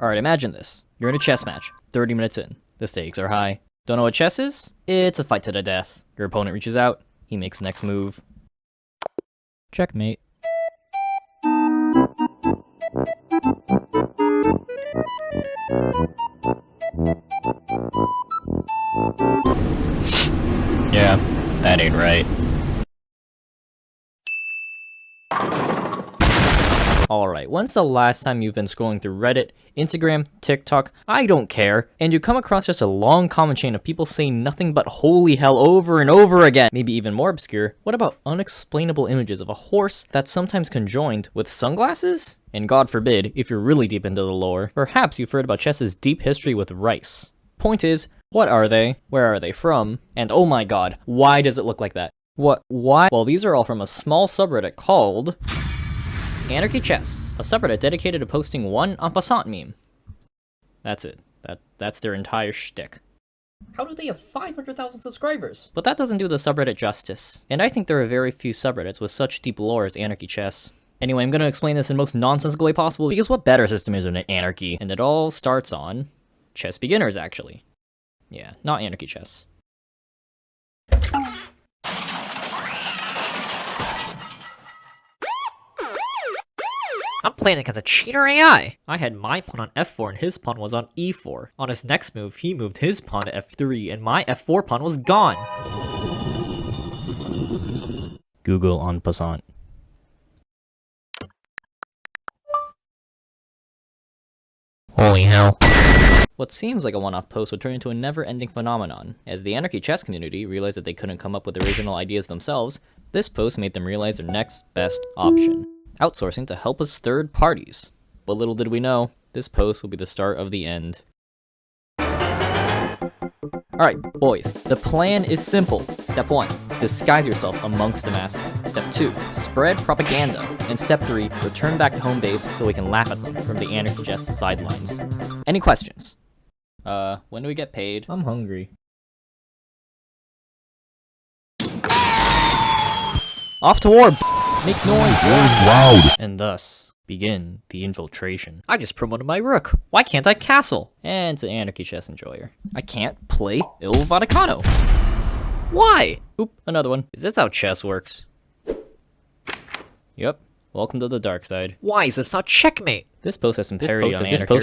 Alright, imagine this. You're in a chess match, 30 minutes in. The stakes are high. Don't know what chess is? It's a fight to the death. Your opponent reaches out, he makes next move. Checkmate. Yeah, that ain't right. Alright, when's the last time you've been scrolling through Reddit, Instagram, TikTok, I don't care, and you come across just a long comment chain of people saying nothing but holy hell over and over again? Maybe even more obscure, what about unexplainable images of a horse that's sometimes conjoined with sunglasses? And God forbid, if you're really deep into the lore, perhaps you've heard about chess's deep history with rice. Point is, what are they? Where are they from? And oh my god, why does it look like that? Why? Well, these are all from a small subreddit called AnarchyChess, a subreddit dedicated to posting one en passant meme. That's it. That's their entire shtick. How do they have 500,000 subscribers? But that doesn't do the subreddit justice. And I think there are very few subreddits with such deep lore as AnarchyChess. Anyway, I'm gonna explain this in the most nonsensical way possible, because what better system is than anarchy? And it all starts on chess beginners, actually. Yeah, not AnarchyChess. I'm playing against a cheater AI! I had my pawn on f4 and his pawn was on e4. On his next move, he moved his pawn to f3 and my f4 pawn was gone. Google en passant. Holy hell. What seems like a one-off post would turn into a never-ending phenomenon. As the AnarchyChess community realized that they couldn't come up with original ideas themselves, this post made them realize their next best option: outsourcing to helpless third parties. But little did we know, this post will be the start of the end. Alright, boys, the plan is simple. Step 1, disguise yourself amongst the masses. Step 2, spread propaganda. And step 3, return back to home base so we can laugh at them from the AnarchyChess sidelines. Any questions? When do we get paid? I'm hungry. Off to war! Make noise! Loud! And thus, begin the infiltration. I just promoted my rook. Why can't I castle? And it's an AnarchyChess enjoyer. I can't play Il Vaticano. Why? Oop, another one. Is this how chess works? Yep. Welcome to the dark side. Why is this not checkmate? This post has some parody on anarchy.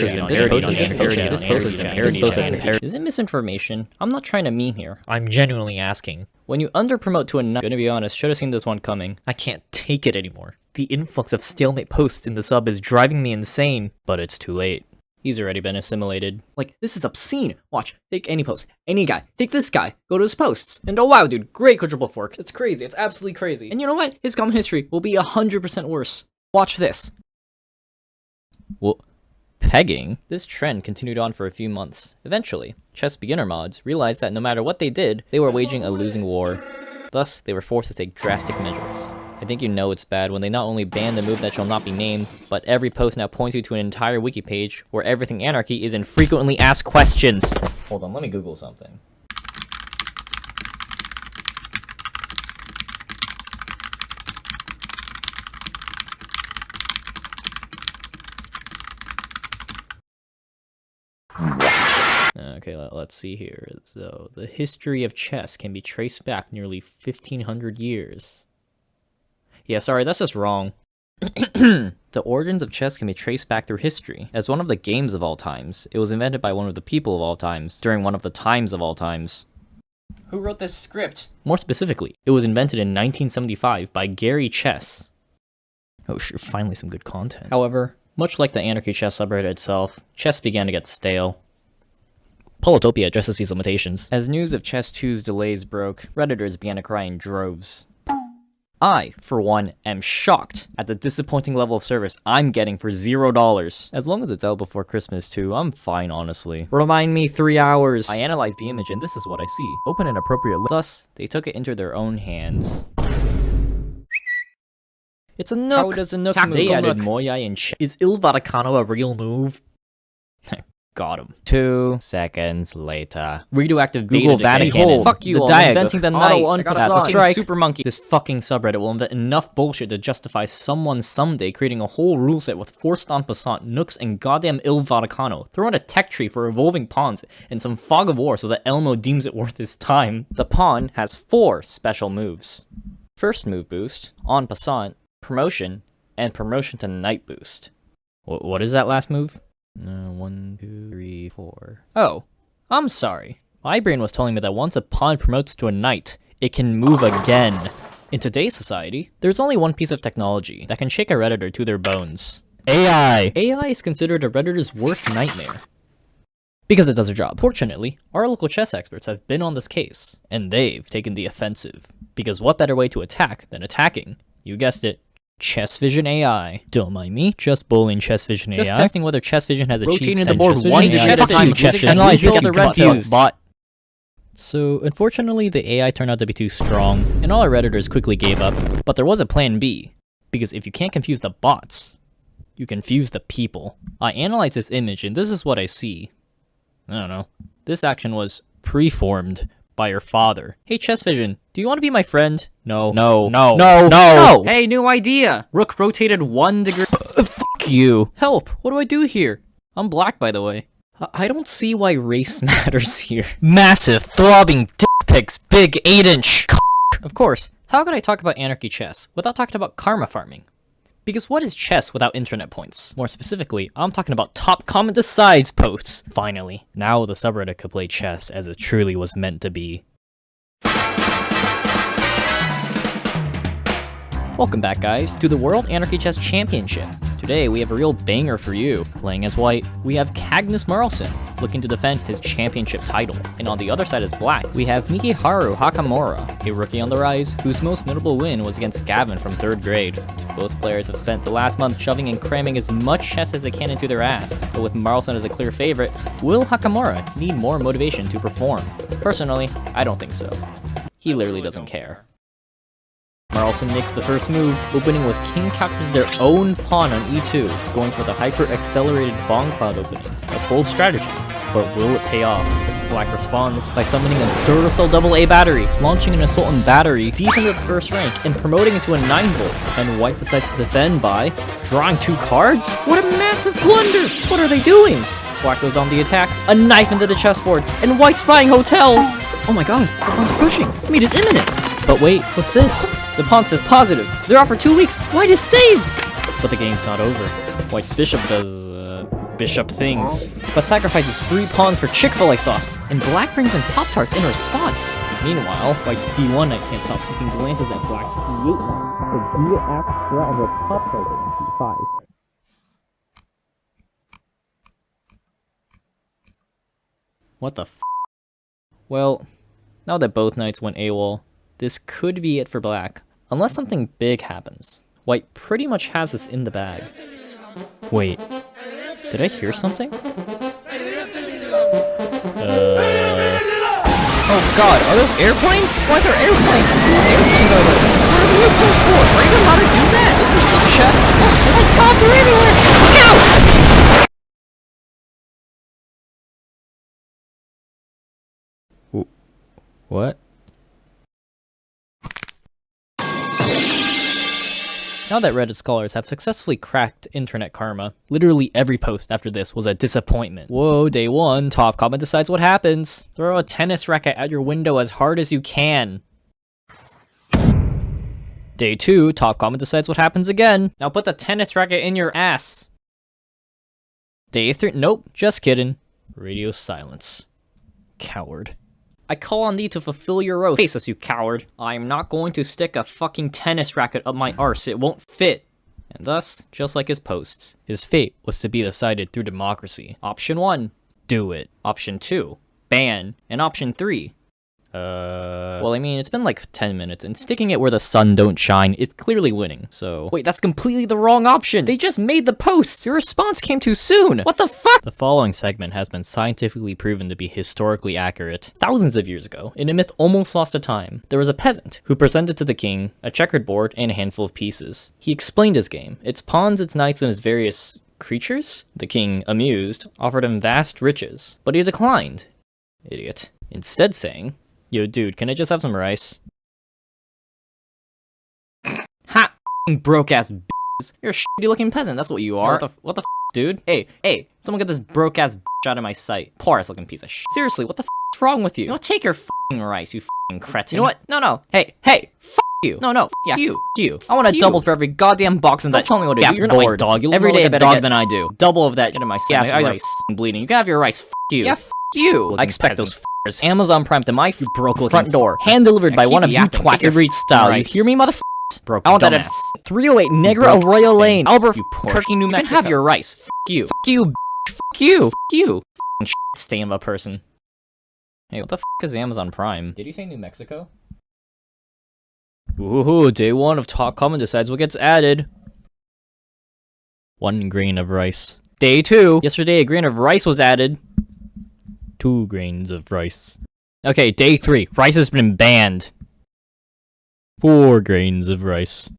Is it misinformation? I'm not trying to meme here. I'm genuinely asking. When you underpromote to a nut, gonna be honest, should have seen this one coming. I can't take it anymore. The influx of stalemate posts in the sub is driving me insane. But it's too late. He's already been assimilated. Like, this is obscene. Watch, take any post, any guy, take this guy, go to his posts. And oh wow, dude, great quadruple fork. It's crazy, it's absolutely crazy. And you know what? His comment history will be 100% worse. Watch this. Well, pegging? This trend continued on for a few months. Eventually, chess beginner mods realized that no matter what they did, they were waging a losing war. Thus, they were forced to take drastic measures. I think you know it's bad when they not only ban the move that shall not be named, but every post now points you to an entire wiki page where everything anarchy is in frequently asked questions. Hold on, let me Google something. Okay, let's see here. So, the history of chess can be traced back nearly 1500 years. Yeah, sorry, that's just wrong. The origins of chess can be traced back through history. As one of the games of all times, it was invented by one of the people of all times, during one of the times of all times. Who wrote this script? More specifically, it was invented in 1975 by Gary Chess. Oh sure, finally some good content. However, much like the AnarchyChess subreddit itself, chess began to get stale. Polytopia addresses these limitations. As news of Chess 2's delays broke, Redditors began to cry in droves. I, for one, am shocked at the disappointing level of service I'm getting for $0. As long as it's out before Christmas too, I'm fine honestly. Remind me 3 hours. I analyzed the image and this is what I see. Open an appropriate link. Thus, they took it into their own hands. It's a nook! How does a nook move? They added Moyai and Is Il Vaticano a real move? Got him. 2 seconds later. Radioactive Google beta decay. Vatican. Fuck you The all. Diago. Inventing the Auto night. unpassant. The Strike. super monkey. This fucking subreddit will invent enough bullshit to justify someone someday creating a whole rule set with forced en passant, nooks, and goddamn Il Vaticano. Throw in a tech tree for evolving pawns and some fog of war so that Elmo deems it worth his time. The pawn has 4 special moves. First move boost, en passant, promotion, and promotion to knight boost. What is that last move? 1, 2, 3, 4. Oh, I'm sorry. My brain was telling me that once a pawn promotes to a knight, it can move again. In today's society, there's only one piece of technology that can shake a redditor to their bones. AI! AI is considered a redditor's worst nightmare, because it does a job. Fortunately, our local chess experts have been on this case, and they've taken the offensive. Because what better way to attack than attacking, you guessed it, Chess Vision AI. Don't mind me, just bullying Chess Vision AI. Just testing whether Chess Vision has achieved Rotating the board one digit at a time. Analyze Look this at the red fuse. Bot. So, unfortunately, the AI turned out to be too strong, and all our redditors quickly gave up. But there was a plan B, because if you can't confuse the bots, you confuse the people. I analyzed this image, and this is what I see. I don't know. This action was preformed by your father. Hey, Chess Vision, do you want to be my friend? No. No. No. No. No. Hey, new idea. Rook rotated 1 degree. Fuck you. Help. What do I do here? I'm black, by the way. I don't see why race matters here. Massive, throbbing dick pics, big 8-inch. Of course. How could I talk about anarchy chess without talking about karma farming? Because what is chess without internet points? More specifically, I'm talking about top comment decides posts. Finally, now the subreddit could play chess as it truly was meant to be. Welcome back, guys, to the World Anarchy Chess Championship. Today, we have a real banger for you. Playing as white, we have Magnus looking to defend his championship title. And on the other side as black, we have Hikaru Nakamura, a rookie on the rise, whose most notable win was against Gavin from 3rd grade. Both players have spent the last month shoving and cramming as much chess as they can into their ass, but with Marlson as a clear favorite, will Nakamura need more motivation to perform? Personally, I don't think so. He literally doesn't care. Carlsen makes the first move, opening with king captures their own pawn on e2, going for the hyper-accelerated bomb cloud opening. A bold strategy, but will it pay off? Black responds by summoning a Duracell AA battery, launching an assault on battery deep into the first rank, and promoting it to a 9-volt. And white decides to defend by drawing 2 cards? What a massive blunder! What are they doing? Black goes on the attack, a knife into the chessboard, and white's buying hotels! Oh my god, the pawn's pushing! Meat is imminent! But wait, what's this? The pawn says positive. They're off for 2 weeks. White is saved! But the game's not over. White's bishop does, bishop things. But sacrifices 3 pawns for Chick-fil-A sauce. And black brings in Pop-Tarts in response. Meanwhile, white's b1 knight can't stop sneaking glances at black's b8 knight. So b asks threat of a Pop-Tart in c5. What the f? Well, now that both knights went AWOL, this could be it for black, unless something big happens. White pretty much has this in the bag. Wait, did I hear something? Oh god, are those airplanes? Why they're airplanes? Whose airplanes are those? What are the airplanes for? Are you allowed to do that? This is not chess. Oh my god, they're everywhere! Look out! What? Now that Reddit scholars have successfully cracked internet karma, literally every post after this was a disappointment. Whoa, day 1, top comment decides what happens. Throw a tennis racket at your window as hard as you can. Day 2, top comment decides what happens again. Now put the tennis racket in your ass. Day 3, nope, just kidding. Radio silence. Coward. I call on thee to fulfill your oath. Face us, you coward. I am not going to stick a fucking tennis racket up my arse. It won't fit. And thus, just like his posts, his fate was to be decided through democracy. Option 1, do it. Option 2, ban. And option 3, well, I mean, it's been like 10 minutes, and sticking it where the sun don't shine is clearly winning, so... Wait, that's completely the wrong option! They just made the post! Your response came too soon! What the fuck?! The following segment has been scientifically proven to be historically accurate. Thousands of years ago, in a myth almost lost to time, there was a peasant who presented to the king a checkered board and a handful of pieces. He explained his game, its pawns, its knights, and its various creatures? The king, amused, offered him vast riches, but he declined. Idiot. Instead saying, "Yo, dude, can I just have some rice?" Ha! Broke-ass b****s. You're a shitty-looking peasant, that's what you are. What the f***, dude? Hey, someone get this broke-ass b****h out of my sight. Poor-ass-looking piece of shit. Seriously, what the f***'s wrong with you? You know, take your f***ing rice, you f***ing cretin. You know what? No. Hey, f*** you. No, yeah, you. I want a double for every goddamn box in that. Don't tell me what to do. You're not my dog. You every day a dog than I do. Double of that. Get in my ass rice. Bleeding. You can have your rice. F*** you. Yeah, f*** you. I expect those f***ers. Amazon Prime to my broke-looking front door. Hand delivered by one of you twats. Every style. You hear me, motherfucker? I want that at 308 Negra Arroyo Lane, Albuquerque, New Mexico. You can have your rice. F*** you. F*** you. F*** you. F*** you. F***ing stain of a person. Hey, what the f*** is Amazon Prime? Did he say New Mexico? Ooh, day 1 of Talk Comment decides what gets added. 1 grain of rice. Day 2. Yesterday, a grain of rice was added. 2 grains of rice. Okay, day 3. Rice has been banned. 4 grains of rice.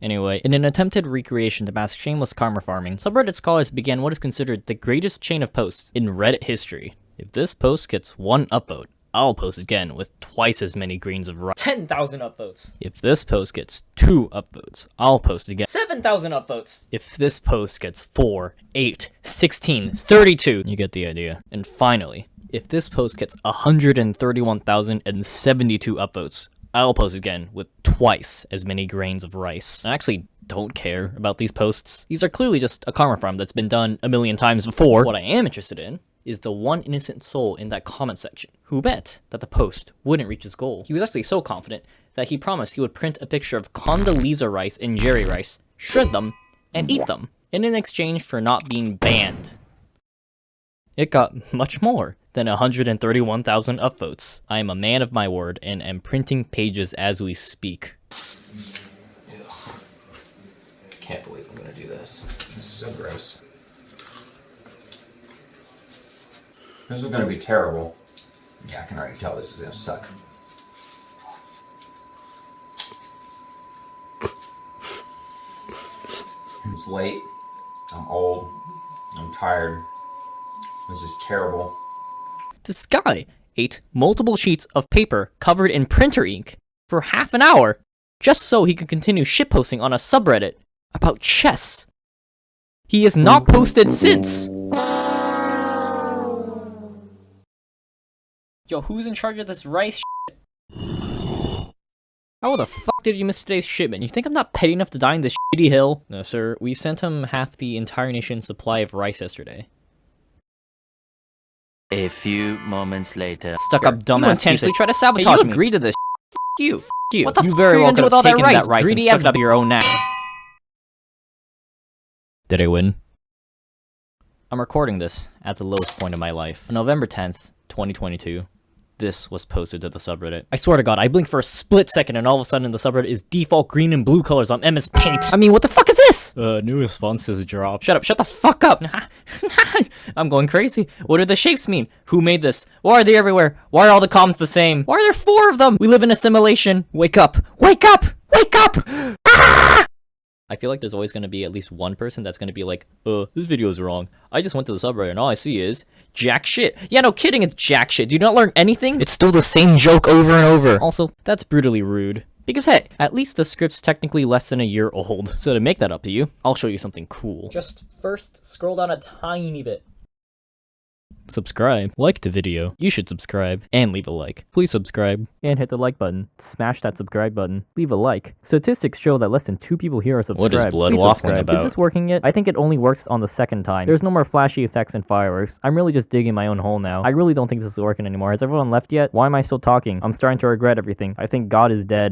Anyway, in an attempted recreation to mask shameless karma farming, subreddit scholars began what is considered the greatest chain of posts in Reddit history. If this post gets 1 upvote, I'll post again with twice as many grains of rice. 10,000 upvotes. If this post gets 2 upvotes, I'll post again. 7,000 upvotes. If this post gets 4, 8, 16, 32, you get the idea. And finally, if this post gets 131,072 upvotes, I'll post again with twice as many grains of rice. I actually don't care about these posts. These are clearly just a karma farm that's been done a million times before. What I am interested in is the one innocent soul in that comment section who bet that the post wouldn't reach his goal. He was actually so confident that he promised he would print a picture of Condoleezza Rice and Jerry Rice, shred them, and eat them in exchange for not being banned. It got much more than 131,000 upvotes. I am a man of my word and am printing pages as we speak. I can't believe I'm gonna do this. This is so gross. This is gonna be terrible. Yeah, I can already tell this is gonna suck. It's late. I'm old. I'm tired. This is terrible. This guy ate multiple sheets of paper covered in printer ink for half an hour just so he could continue shitposting on a subreddit about chess. He has not posted since. Yo, who's in charge of this rice shit? How the fuck did you miss today's shipment? You think I'm not petty enough to die in this shitty hill? No, sir. We sent him half the entire nation's supply of rice yesterday. A few moments later. Stuck up dumbass. You intentionally try to sabotage me. You agreed to this. F you. F you. What the fuck very well could have taken that rice and stuck it up your own neck. Did I win? I'm recording this at the lowest point of my life. On November 10th, 2022. This was posted to the subreddit. I swear to God, I blinked for a split second and all of a sudden the subreddit is default green and blue colors on MS Paint. I mean, what the fuck is this? New responses dropped. Shut the fuck up. I'm going crazy. What do the shapes mean? Who made this? Why are they everywhere? Why are all the comments the same? Why are there 4 of them? We live in assimilation. Wake up. Wake up. Wake up. Ah! I feel like there's always going to be at least one person that's going to be like, this video is wrong. I just went to the subreddit and all I see is jack shit. Yeah, no kidding, it's jack shit. Do you not learn anything? It's still the same joke over and over. Also, that's brutally rude. Because hey, at least the script's technically less than a year old. So to make that up to you, I'll show you something cool. Just first scroll down a tiny bit. Subscribe. Like the video. You should subscribe. And leave a like. Please subscribe. And hit the like button. Smash that subscribe button. Leave a like. Statistics show that less than 2 people here are subscribed. What is blood waffling about? Is this working yet? I think it only works on the second time. There's no more flashy effects and fireworks. I'm really just digging my own hole now. I really don't think this is working anymore. Has everyone left yet? Why am I still talking? I'm starting to regret everything. I think God is dead.